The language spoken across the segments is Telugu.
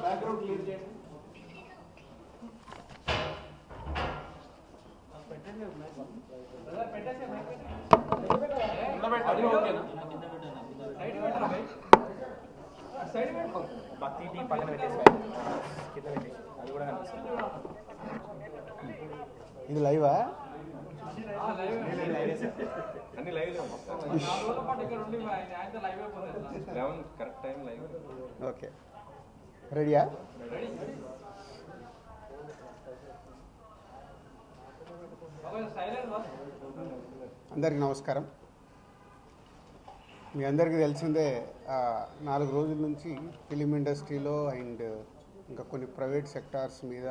బ్యాక్గ్రౌండ్ క్లియర్ చేయండి. ఇది లైవా? అన్ని live correct time live. Okay, రెడీయా? అందరికీ నమస్కారం. మీ అందరికీ తెలిసిందే 4 రోజుల నుంచి ఫిలిం ఇండస్ట్రీలో అండ్ ఇంకా కొన్ని ప్రైవేట్ సెక్టార్స్ మీద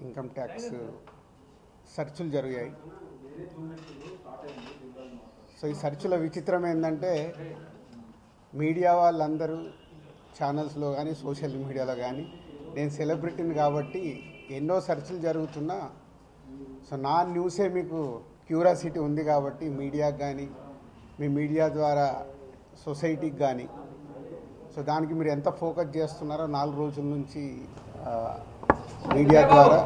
ఇన్కమ్ ట్యాక్స్ సెర్చులు జరిగాయి. సో ఈ సెర్చుల విచిత్రం ఏంటంటే మీడియా వాళ్ళందరూ ఛానల్స్లో కానీ సోషల్ మీడియాలో కానీ నేను సెలబ్రిటీని కాబట్టి ఎన్నో సెర్చులు జరుగుతున్నా సో నా న్యూసే మీకు క్యూరియాసిటీ ఉంది కాబట్టి మీడియాకి కానీ మీ మీడియా ద్వారా సొసైటీకి కానీ సో దానికి మీరు ఎంత ఫోకస్ చేస్తున్నారో 4 రోజుల నుంచి మీడియా ద్వారా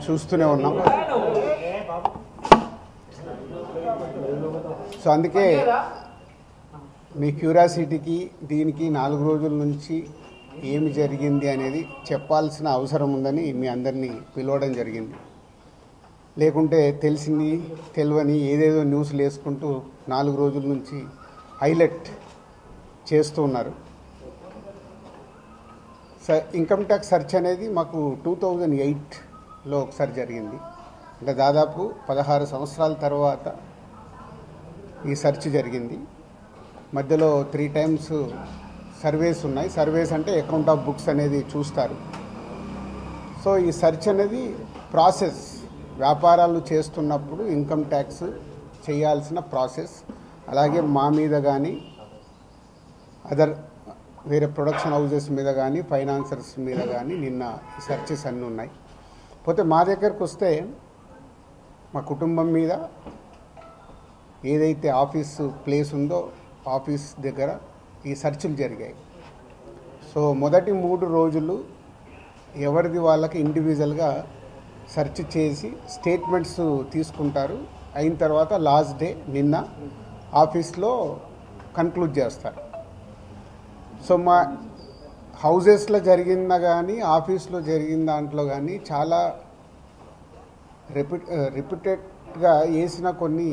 చూస్తూనే ఉన్నాం. సో అందుకే మీ క్యూరియాసిటీకి దీనికి 4 రోజుల నుంచి ఏమి జరిగింది అనేది చెప్పాల్సిన అవసరం ఉందని మీ అందరినీ పిలవడం జరిగింది. లేకుంటే తెలిసింది తెలియని ఏదేదో న్యూస్లు వేసుకుంటూ 4 రోజుల నుంచి హైలైట్ చేస్తూ ఉన్నారు. ఇన్కమ్ ట్యాక్స్ సెర్చ్ అనేది మాకు 2008లో ఒకసారి జరిగింది. అంటే దాదాపు 16 సంవత్సరాల తర్వాత ఈ సెర్చ్ జరిగింది. మధ్యలో 3 times సర్వేస్ ఉన్నాయి. సర్వేస్ అంటే అకౌంట్ ఆఫ్ బుక్స్ అనేది చూస్తారు. సో ఈ సెర్చ్ అనేది ప్రాసెస్, వ్యాపారాలు చేస్తున్నప్పుడు ఇన్కమ్ ట్యాక్స్ చేయాల్సిన ప్రాసెస్. అలాగే మా మీద కానీ అదర్ వేరే ప్రొడక్షన్ హౌజెస్ మీద కానీ ఫైనాన్సర్స్ మీద కానీ నిన్న సెర్చెస్ అన్నీ ఉన్నాయి. పోతే మా దగ్గరకు వస్తే మా కుటుంబం మీద ఏదైతే ఆఫీసు ప్లేస్ ఉందో ఆఫీస్ దగ్గర ఈ సెర్చులు జరిగాయి. సో మొదటి 3 రోజులు ఎవరిది వాళ్ళకి ఇండివిజువల్గా సెర్చ్ చేసి స్టేట్మెంట్స్ తీసుకుంటారు. అయిన తర్వాత లాస్ట్ డే నిన్న ఆఫీస్లో కన్క్లూడ్ చేస్తారు. సో మా హౌజెస్లో జరిగిందా కానీ ఆఫీస్లో జరిగిన దాంట్లో కానీ చాలా రిపీటెడ్గా వేసిన కొన్ని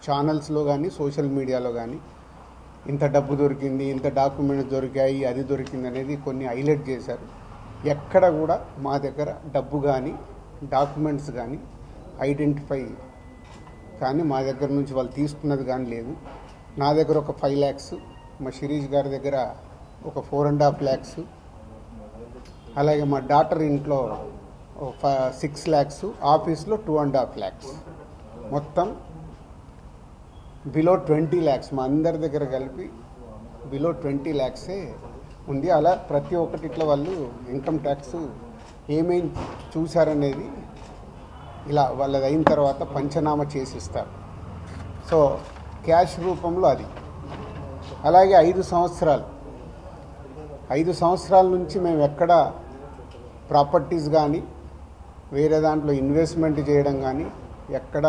ఛానల్స్లో కానీ సోషల్ మీడియాలో కానీ ఇంత డబ్బు దొరికింది, ఇంత డాక్యుమెంట్స్ దొరికాయి, అది దొరికింది అనేది కొన్ని హైలైట్ చేశారు. ఎక్కడ కూడా మా దగ్గర డబ్బు కానీ డాక్యుమెంట్స్ కానీ ఐడెంటిఫై కానీ మా దగ్గర నుంచి వాళ్ళు తీసుకున్నది కానీ లేదు. నా దగ్గర ఒక 5 lakhs, మా శిరీష్ గారి దగ్గర ఒక 4.5 lakhs, అలాగే మా డాటర్ ఇంట్లో 6 lakhs, ఆఫీస్లో 2.5 lakhs, మొత్తం బిలో 20 lakhs మా అందరి దగ్గర కలిపి బిలో 20 lakhs ఉంది. అలా ప్రతి ఒక్కటి ఇట్లా వాళ్ళు ఇన్కమ్ ట్యాక్స్ ఏమేం చూశారనేది ఇలా వాళ్ళది అయిన తర్వాత పంచనామా చేసిస్తారు. సో క్యాష్ రూపంలో అది. అలాగే 5 సంవత్సరాల నుంచి మేము ఎక్కడ ప్రాపర్టీస్ కానీ వేరే దాంట్లో ఇన్వెస్ట్మెంట్ చేయడం కానీ ఎక్కడ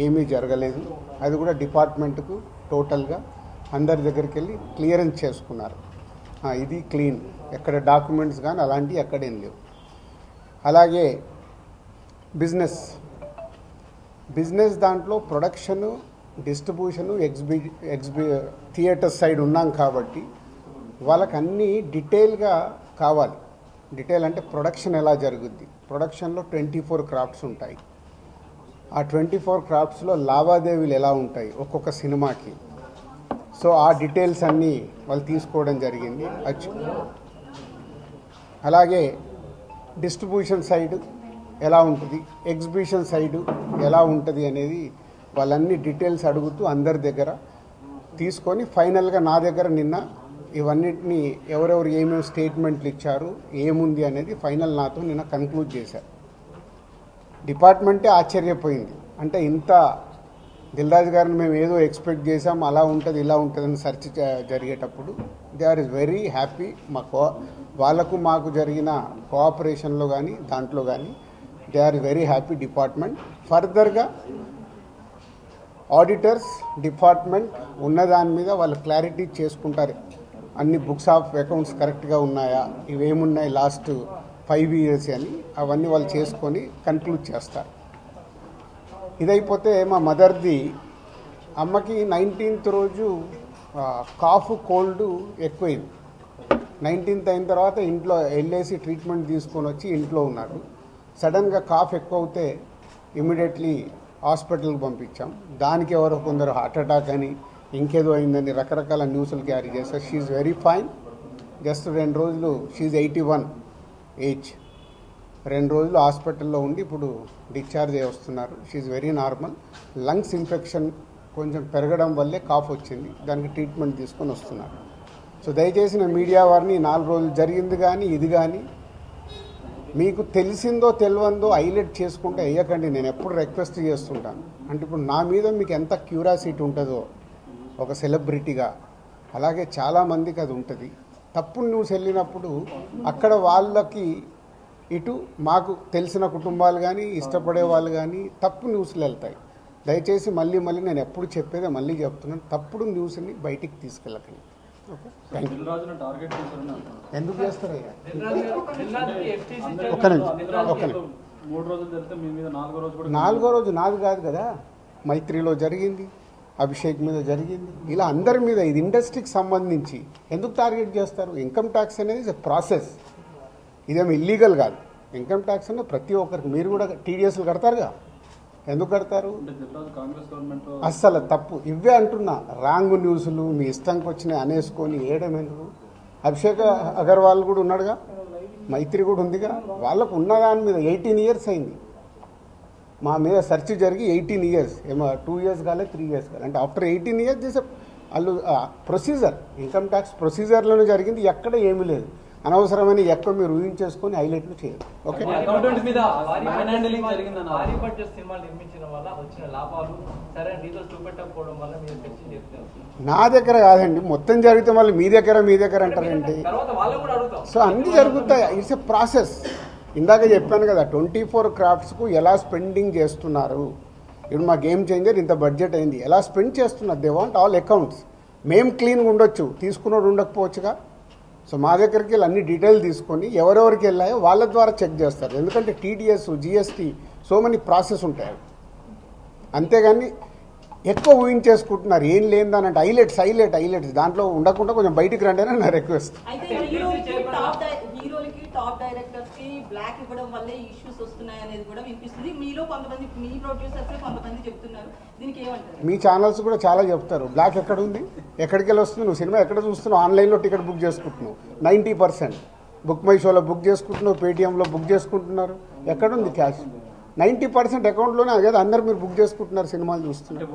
ఏమీ జరగలేదు. అది కూడా డిపార్ట్మెంట్కు టోటల్గా అందరి దగ్గరికి వెళ్ళి క్లియరెన్స్ చేసుకున్నారు. ఇది క్లీన్, ఎక్కడ డాక్యుమెంట్స్ కానీ అలాంటివి ఎక్కడేం లేవు. అలాగే బిజినెస్ దాంట్లో ప్రొడక్షను, డిస్ట్రిబ్యూషను, థియేటర్ సైడ్ ఉన్నాం కాబట్టి వాళ్ళకి అన్నీ డీటెయిల్గా కావాలి. డీటెయిల్ అంటే ప్రొడక్షన్ ఎలా జరుగుద్ది, ప్రొడక్షన్లో 24 క్రాఫ్ట్స్ ఉంటాయి. ఆ 24 క్రాఫ్ట్స్లో లావాదేవీలు ఎలా ఉంటాయి ఒక్కొక్క సినిమాకి. సో ఆ డీటెయిల్స్ అన్నీ వాళ్ళు తీసుకోవడం జరిగింది. అలాగే డిస్ట్రిబ్యూషన్ సైడ్ ఎలా ఉంటుంది, ఎగ్జిబిషన్ సైడు ఎలా ఉంటుంది అనేది వాళ్ళన్ని డీటెయిల్స్ అడుగుతూ అందరి దగ్గర తీసుకొని ఫైనల్గా నా దగ్గర నిన్న ఇవన్నిటిని ఎవరెవరు ఏమేమి స్టేట్మెంట్లు ఇచ్చారు, ఏముంది అనేది ఫైనల్ నాతో నిన్న కన్క్లూడ్ చేశారు. డిపార్ట్మెంటే ఆశ్చర్యపోయింది. అంటే ఇంత దిల్రాజు గారిని మేము ఏదో ఎక్స్పెక్ట్ చేసాం, అలా ఉంటుంది ఇలా ఉంటుందని సెర్చ్ జరిగేటప్పుడు దే ఆర్ వెరీ హ్యాపీ. వాళ్ళకు మాకు జరిగిన కోఆపరేషన్లో కానీ దాంట్లో కానీ they are very happy department. ఫర్దర్గా ఆడిటర్స్ డిపార్ట్మెంట్ ఉన్నదాని మీద వాళ్ళు క్లారిటీ చేసుకుంటారు. అన్ని బుక్స్ ఆఫ్ అకౌంట్స్ కరెక్ట్గా ఉన్నాయా, ఇవేమున్నాయి లాస్ట్ 5 years అని అవన్నీ వాళ్ళు చేసుకొని కన్క్లూడ్ చేస్తారు. ఇదైపోతే మా మదర్ది అమ్మకి 19th రోజు కాఫ్ కోల్డ్ ఎక్కువైంది. 19th అయిన తర్వాత ఇంట్లో వెళ్ళేసి ట్రీట్మెంట్ తీసుకొని వచ్చి ఇంట్లో ఉన్నారు. సడన్గా కాఫ్ ఎక్కువ అవుతే ఇమీడియట్లీ హాస్పిటల్కి పంపించాం. దానికి ఎవరో కొందరు హార్ట్ అటాక్ అని ఇంకేదో అయిందని రకరకాల న్యూస్లు క్యారీ చేస్తారు. She very fine. జస్ట్ 2 రోజులు షీఈ్ 81 ఏజ్. 2 రోజులు హాస్పిటల్లో ఉండి ఇప్పుడు డిశ్చార్జ్ అయ్యి వస్తున్నారు. She very normal. Lungs infection కొంచెం పెరగడం వల్లే కాఫ్ వచ్చింది, దానికి ట్రీట్మెంట్ తీసుకొని వస్తున్నారు. సో దయచేసి నేను మీడియా వారిని 4 రోజులు జరిగింది కానీ ఇది కానీ మీకు తెలిసిందో తెలియందో హైలైట్ చేసుకుంటే వేయకండి. నేను ఎప్పుడు రిక్వెస్ట్ చేస్తుంటాను. అంటే ఇప్పుడు నా మీద మీకు ఎంత క్యూరియాసిటీ ఉంటుందో ఒక సెలబ్రిటీగా, అలాగే చాలామందికి అది ఉంటుంది. తప్పుడు న్యూస్ వెళ్ళినప్పుడు అక్కడ వాళ్ళకి ఇటు మాకు తెలిసిన కుటుంబాలు కానీ ఇష్టపడే వాళ్ళు కానీ తప్పు న్యూస్లు వెళ్తాయి. దయచేసి మళ్ళీ నేను ఎప్పుడు చెప్పేదే మళ్ళీ చెప్తున్నాను, తప్పుడు న్యూస్ని బయటికి తీసుకెళ్ళకండి. Okay, thank you. ఎందుకు చేస్తారయ్యా? ఒక్క నిమిషం. 4వ రోజు నాది కాదు కదా, మైత్రిలో జరిగింది, అభిషేక్ మీద జరిగింది, ఇలా అందరి మీద. ఇది ఇండస్ట్రీకి సంబంధించి ఎందుకు టార్గెట్ చేస్తారు? ఇన్కమ్ ట్యాక్స్ అనేది ప్రాసెస్, ఇదేమో ఇల్లీగల్ కాదు. ఇన్కమ్ ట్యాక్స్ అనేది ప్రతి ఒక్కరికి, మీరు కూడా టీడీఎస్లు కడతారుగా, ఎందుకు కడతారు? అస్సలు తప్పు. ఇవే అంటున్నా, రాంగ్ న్యూస్లు మీ ఇష్టంకి వచ్చినాయి అనేసుకొని వేయడం ఎందుకు? అభిషేక్ అగర్వాల్ కూడా ఉన్నాడుగా, మైత్రి కూడా ఉందిగా, వాళ్ళకు ఉన్నదాని మీద 18 years అయింది. మా మీద సెర్చ్ జరిగి 18 years, ఏమో 2 years కాలే 3 years కాలే. అంటే ఆఫ్టర్ 18 years దిస్ వాళ్ళు ప్రొసీజర్, ఇన్కమ్ ట్యాక్స్ ప్రొసీజర్లోనే జరిగింది, ఎక్కడ ఏమీ లేదు. అనవసరమైన ఎక్కువ మీరు ఊహించేసుకొని హైలైట్లు చేయరు. ఓకే, నా దగ్గర కాదండి, మొత్తం జరిగితే మళ్ళీ మీ దగ్గర అంటారండి. సో అన్నీ జరుగుతాయి, ఇట్స్ ఎ ప్రాసెస్. ఇందాక చెప్పాను కదా, 24 craftsకు ఎలా స్పెండింగ్ చేస్తున్నారు. ఇప్పుడు మా గేమ్ చేంజర్ ఇంత బడ్జెట్ అయింది, ఎలా స్పెండ్ చేస్తున్నారు. They want all accounts. మేము క్లీన్గా ఉండొచ్చు, తీసుకున్నోడు ఉండకపోవచ్చుగా. సో మా దగ్గరికి వెళ్ళి అన్ని డీటెయిల్ తీసుకొని ఎవరెవరికి వెళ్ళాయో వాళ్ళ ద్వారా చెక్ చేస్తారు. ఎందుకంటే TDS, GST, so many process ఉంటాయి. అంతేగాని ఎక్కువ ఊహించేసుకుంటున్నారు, ఏం లేదని. అంటే హైలైట్స్ దాంట్లో ఉండకుండా కొంచెం బయటికి రండి అని నా రిక్వెస్ట్. టాప్ డైరెక్టర్స్ కి బ్లాక్ ఇవ్వడం వల్లే ఇష్యూస్ వస్తున్నాయి అనేది కూడా వినిపిస్తుంది. మీలో కొంతమంది, మీ ప్రొడ్యూసర్స్ కొంతమంది చెప్తున్నారు, దీనికి ఏమంటారు? మీ ఛానల్స్ కూడా చాలా చెప్తారు, బ్లాక్ ఎక్కడ ఉంది, ఎక్కడికి వెళ్ళి వస్తుంది, నువ్వు సినిమా ఎక్కడ చూస్తున్నావు, ఆన్లైన్లో టికెట్ బుక్ చేసుకుంటున్నావు, 90% బుక్ మై షోలో బుక్ చేసుకుంటున్నావు, పేటీఎంలో బుక్ చేసుకుంటున్నారు. ఎక్కడుంది క్యాష్? 90% అకౌంట్లోనే కదా అందరు మీరు బుక్ చేసుకుంటున్నారు, సినిమాలు చూస్తున్నారు.